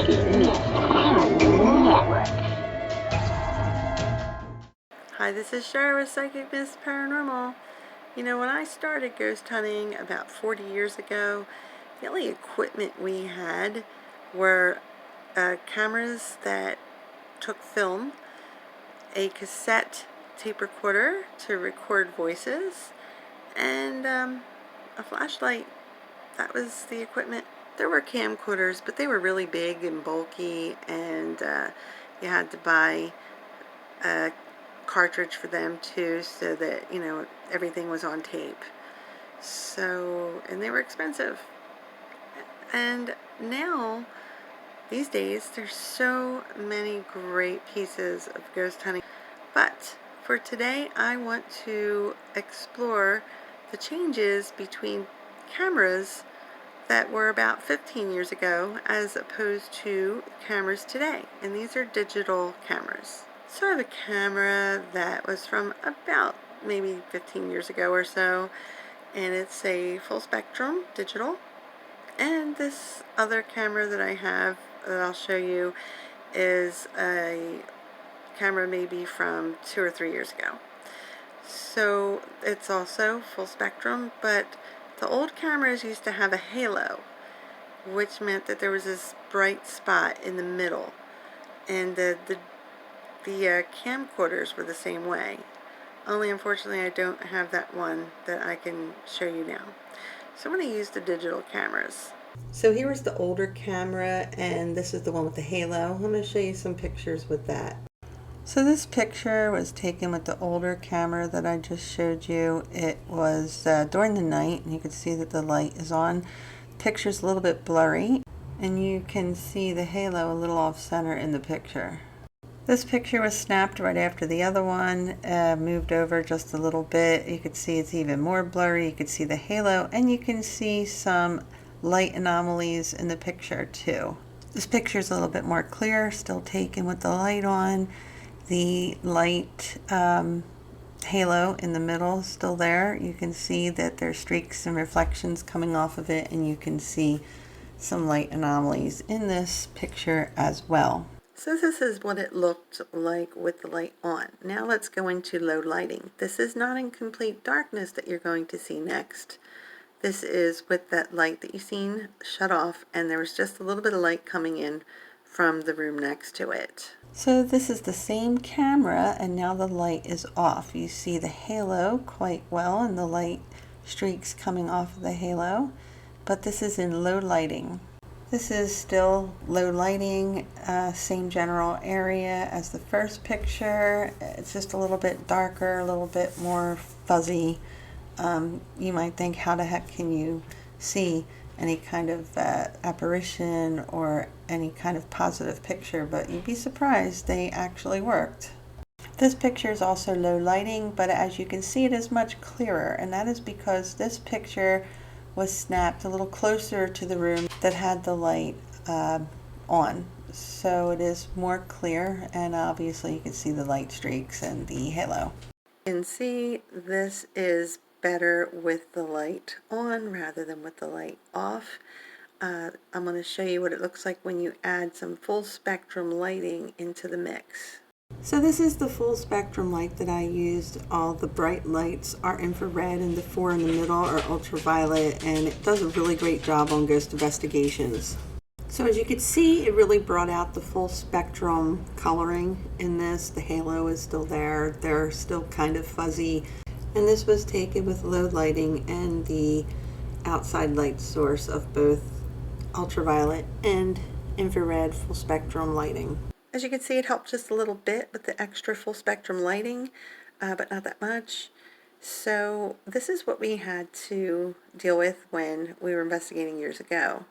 Hi, this is Shara with Psychic Miss Paranormal. You know, when I started ghost hunting about 40 years ago, the only equipment we had were cameras that took film, a cassette tape recorder to record voices, and a flashlight. That was the equipment. There were camcorders, but they were really big and bulky, and you had to buy a cartridge for them too, so that, you know, everything was on tape. So, and they were expensive. And now, these days, there's so many great pieces of ghost hunting. But for today, I want to explore the changes between cameras that were about 15 years ago as opposed to cameras today. And these are digital cameras. So I have a camera that was from about maybe 15 years ago or so, and it's a full spectrum digital. And this other camera that I have that I'll show you is a camera maybe from 2 or 3 years ago. So it's also full spectrum, but the old cameras used to have a halo, which meant that there was this bright spot in the middle, and the camcorders were the same way. Only unfortunately I don't have that one that I can show you now. So I'm going to use the digital cameras. So here is the older camera, and this is the one with the halo. I'm going to show you some pictures with that. So this picture was taken with the older camera that I just showed you. It was during the night, and you can see that the light is on. Picture's a little bit blurry, and you can see the halo a little off center in the picture. This picture was snapped right after the other one, moved over just a little bit. You could see it's even more blurry. You could see the halo, and you can see some light anomalies in the picture too. This picture is a little bit more clear, still taken with the light on. The light halo in the middle is still there. You can see that there's streaks and reflections coming off of it, and you can see some light anomalies in this picture as well. So this is what it looked like with the light on. Now let's go into low lighting. This is not in complete darkness that you're going to see next. This is with that light that you've seen shut off, and there was just a little bit of light coming in from the room next to it. So this is the same camera, and now the light is off. You see the halo quite well and the light streaks coming off of the halo, but this is in low lighting. This is still low lighting, same general area as the first picture. It's just a little bit darker, a little bit more fuzzy. You might think, how the heck can you see any kind of apparition or any kind of positive picture? But you'd be surprised, they actually worked. This picture is also low lighting, but as you can see, it is much clearer, and that is because this picture was snapped a little closer to the room that had the light on. So it is more clear, and obviously you can see the light streaks and the halo. You can see this is better with the light on rather than with the light off. I'm going to show you what it looks like when you add some full spectrum lighting into the mix. So this is the full spectrum light that I used. All the bright lights are infrared, and the 4 in the middle are ultraviolet, and it does a really great job on ghost investigations. So as you can see, it really brought out the full spectrum coloring in this. The halo is still there. They're still kind of fuzzy. And this was taken with low lighting and the outside light source of both ultraviolet and infrared full spectrum lighting. As you can see, it helped just a little bit with the extra full spectrum lighting, but not that much. So this is what we had to deal with when we were investigating years ago.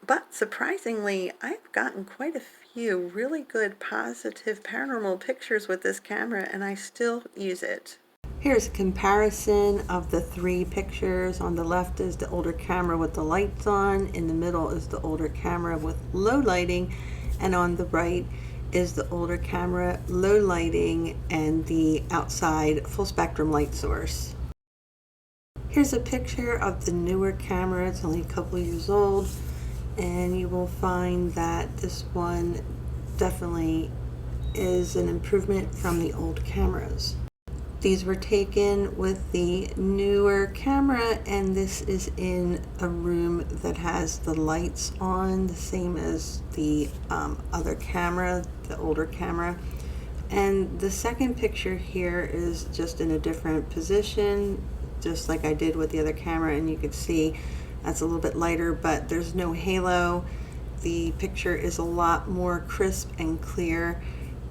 But surprisingly, I've gotten quite a few really good positive paranormal pictures with this camera, and I still use it. Here's a comparison of the 3 pictures. On the left is the older camera with the lights on, in the middle is the older camera with low lighting, and on the right is the older camera, low lighting, and the outside full spectrum light source. Here's a picture of the newer camera. It's only a couple years old. and you will find that this one definitely is an improvement from the old cameras. These were taken with the newer camera, and this is in a room that has the lights on, the same as the other camera, the older camera. And the second picture here is just in a different position, just like I did with the other camera, and you can see that's a little bit lighter, but there's no halo. The picture is a lot more crisp and clear,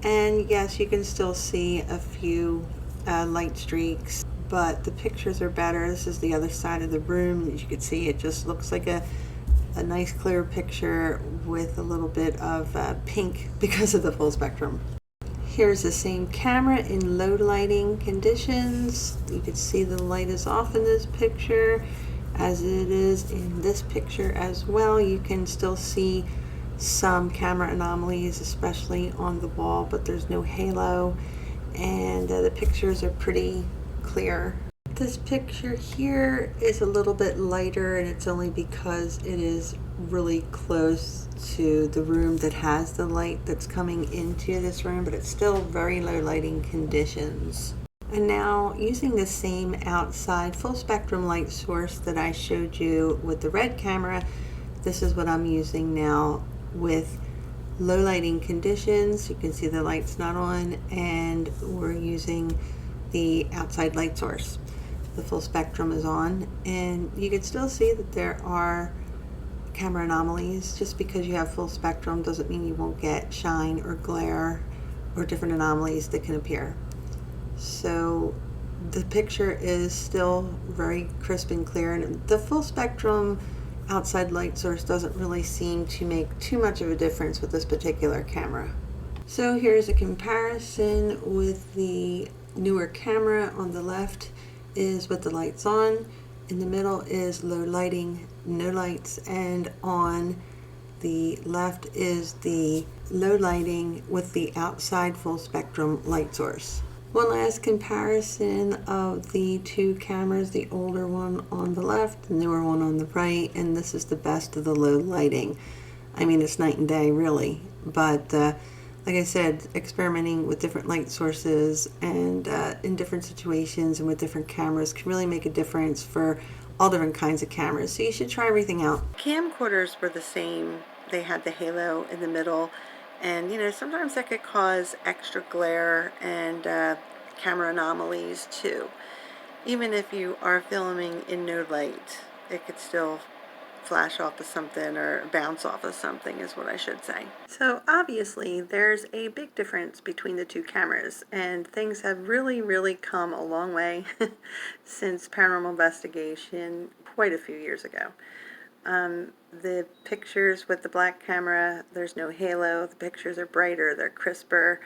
and yes, you can still see a few light streaks, but the pictures are better. This is the other side of the room. As you can see, it just looks like a nice clear picture with a little bit of pink because of the full spectrum. Here's the same camera in low lighting conditions. You can see the light is off in this picture as it is in this picture as well. You can still see some camera anomalies, especially on the wall, but there's no halo, and the pictures are pretty clear. This picture here is a little bit lighter, and it's only because it is really close to the room that has the light that's coming into this room, but it's still very low lighting conditions. And now, using the same outside full spectrum light source that I showed you with the red camera, this is what I'm using now with low lighting conditions. You can see the light's not on, and we're using the outside light source. The full spectrum is on, and you can still see that there are camera anomalies. Just because you have full spectrum doesn't mean you won't get shine or glare or different anomalies that can appear. So the picture is still very crisp and clear, and the full spectrum outside light source doesn't really seem to make too much of a difference with this particular camera. So here's a comparison with the newer camera. On the left is with the lights on, in the middle is low lighting, no lights, and on the left is the low lighting with the outside full spectrum light source. One last comparison of the two cameras, the older one on the left, the newer one on the right, and this is the best of the low lighting. I mean, it's night and day really, but like I said, experimenting with different light sources and in different situations and with different cameras can really make a difference for all different kinds of cameras. So you should try everything out. Camcorders were the same. They had the halo in the middle, and you know, sometimes that could cause extra glare and camera anomalies too. Even if you are filming in no light, it could still flash off of something or bounce off of something is what I should say. So obviously there's a big difference between the two cameras, and things have really come a long way since Paranormal Investigation quite a few years ago. The pictures with the black camera, there's no halo, the pictures are brighter, they're crisper.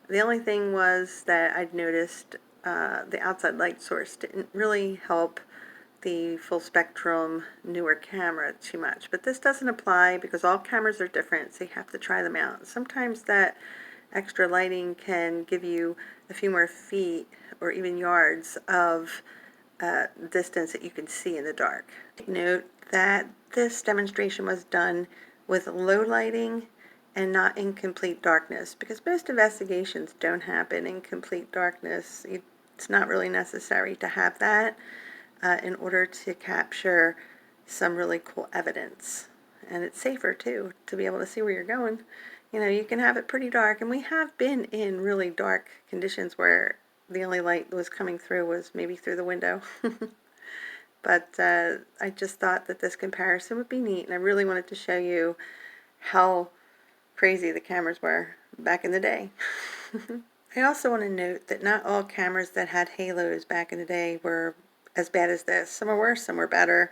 The only thing was that I'd noticed the outside light source didn't really help the full spectrum newer camera too much, but this doesn't apply because all cameras are different, so you have to try them out. Sometimes that extra lighting can give you a few more feet or even yards of distance that you can see in the dark. Note that this demonstration was done with low lighting and not in complete darkness, because most investigations don't happen in complete darkness. It's not really necessary to have that in order to capture some really cool evidence. And it's safer too, to be able to see where you're going. You know, you can have it pretty dark, and we have been in really dark conditions where the only light that was coming through was maybe through the window. But I just thought that this comparison would be neat, and I really wanted to show you how crazy the cameras were back in the day. I also want to note that not all cameras that had halos back in the day were as bad as this. Some were worse, some were better.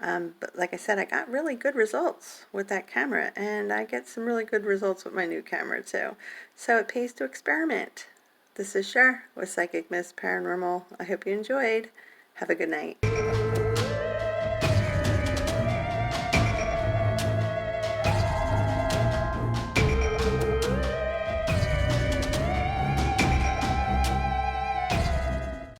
But like I said, I got really good results with that camera, and I get some really good results with my new camera too. So it pays to experiment. This is Cher with Psychic Miss Paranormal. I hope you enjoyed. Have a good night.